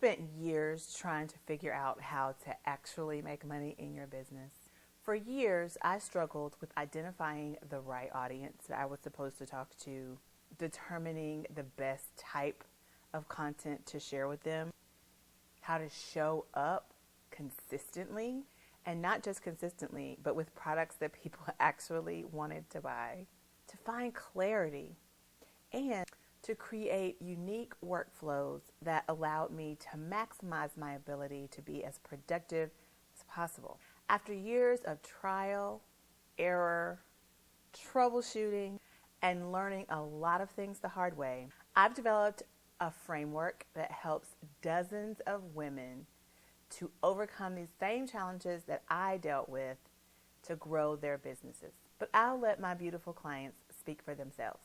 spent years trying to figure out how to actually make money in your business. For years, I struggled with identifying the right audience that I was supposed to talk to, determining the best type of content to share with them, how to show up consistently, and not just consistently, but with products that people actually wanted to buy, to find clarity, and to create unique workflows that allowed me to maximize my ability to be as productive as possible. After years of trial, error, troubleshooting, and learning a lot of things the hard way, I've developed a framework that helps dozens of women to overcome these same challenges that I dealt with to grow their businesses. But I'll let my beautiful clients speak for themselves.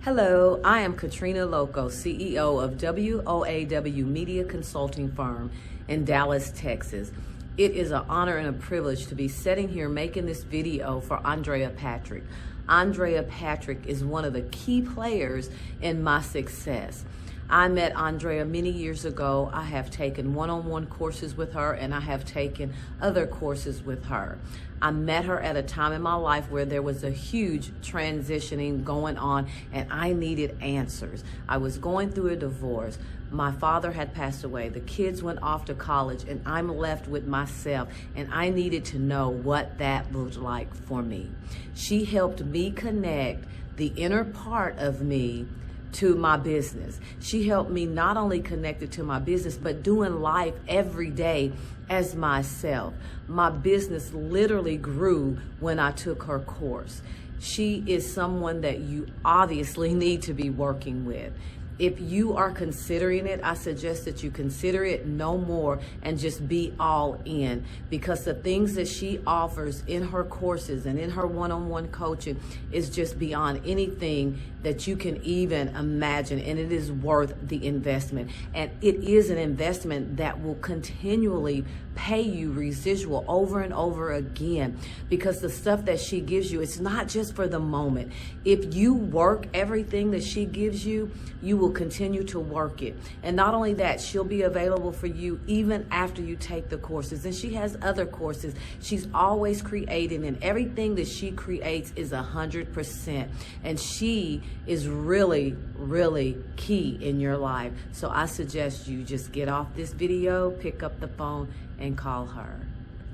Hello, I am Katrina Loco, CEO of WOAW Media Consulting Firm in Dallas, Texas. It is an honor and a privilege to be sitting here making this video for Andrea Patrick. Andrea Patrick is one of the key players in my success. I met Andrea many years ago. I have taken one-on-one courses with her, and I have taken other courses with her. I met her at a time in my life where there was a huge transitioning going on, and I needed answers. I was going through a divorce. My father had passed away. The kids went off to college, and I'm left with myself, and I needed to know what that looked like for me. She helped me connect the inner part of me to my business. She helped me not only connect it to my business, but doing life every day as myself. My business literally grew when I took her course. She is someone that you obviously need to be working with. If you are considering it, I suggest that you consider it no more and just be all in, because the things that she offers in her courses and in her one-on-one coaching is just beyond anything that you can even imagine, and it is worth the investment. And it is an investment that will continually pay you residual over and over again, because the stuff that she gives you, it's not just for the moment. If you work everything that she gives you, you will continue to work it. And not only that, she'll be available for you even after you take the courses. And she has other courses. She's always creating, and everything that she creates is 100%. And she is really, really key in your life. So I suggest you just get off this video, pick up the phone, and call her.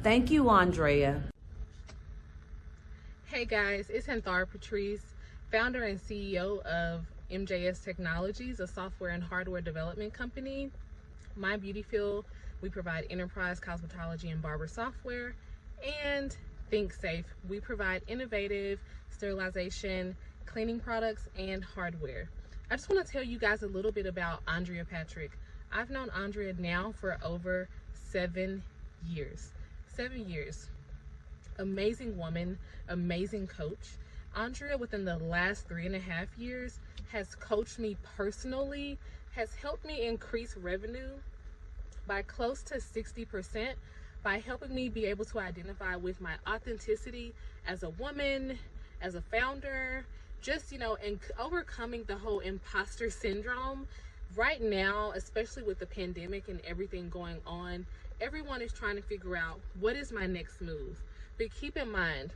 Thank you, Andrea. Hey guys, it's Andrea Patrice, founder and CEO of MJS Technologies, a software and hardware development company. My beauty field, we provide enterprise cosmetology and barber software. And Think Safe, we provide innovative sterilization, cleaning products, and hardware. I just want to tell you guys a little bit about Andrea Patrick. I've known Andrea now for over 7 years. 7 years. Amazing woman, amazing coach. Andrea, within the last 3.5 years, has coached me personally, has helped me increase revenue by close to 60% by helping me be able to identify with my authenticity as a woman, as a founder, just, and overcoming the whole imposter syndrome. Right now, especially with the pandemic and everything going on, everyone is trying to figure out, what is my next move? But keep in mind,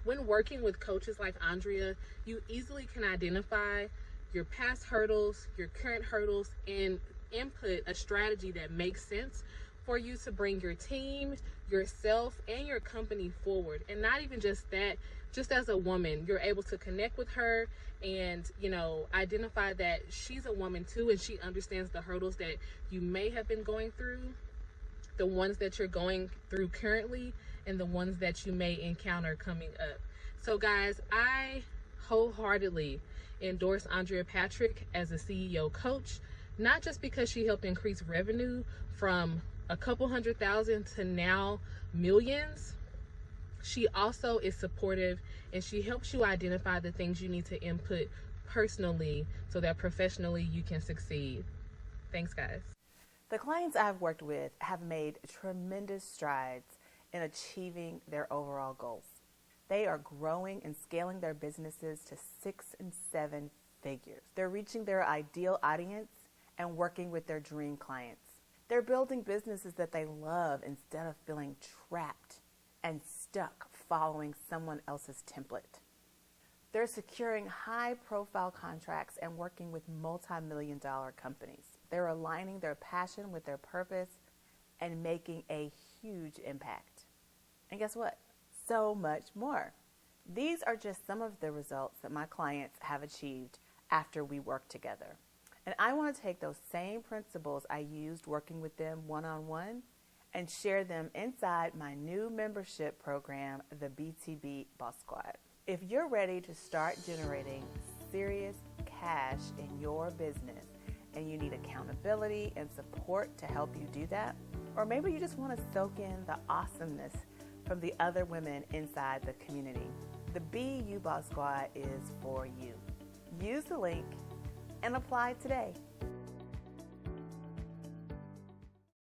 when working with coaches like Andrea, you easily can identify your past hurdles, your current hurdles, and input a strategy that makes sense for you to bring your team, yourself, and your company forward. And not even just that, just as a woman, you're able to connect with her and, identify that she's a woman too, and she understands the hurdles that you may have been going through, the ones that you're going through currently, and the ones that you may encounter coming up. So guys, I wholeheartedly endorse Andrea Patrick as a CEO coach, not just because she helped increase revenue from a couple $100,000 to now millions. She also is supportive, and she helps you identify the things you need to input personally so that professionally you can succeed. Thanks, guys. The clients I've worked with have made tremendous strides in achieving their overall goals. They are growing and scaling their businesses to 6 and 7 figures. They're reaching their ideal audience and working with their dream clients. They're building businesses that they love instead of feeling trapped and stuck following someone else's template. They're securing high-profile contracts and working with multi-million-dollar companies. They're aligning their passion with their purpose and making a huge impact. And guess what? So much more. These are just some of the results that my clients have achieved after we work together. And I want to take those same principles I used working with them one-on-one and share them inside my new membership program, the BTB Boss Squad. If you're ready to start generating serious cash in your business and you need accountability and support to help you do that, or maybe you just want to soak in the awesomeness from the other women inside the community, the BU Boss Squad is for you. Use the link and apply today.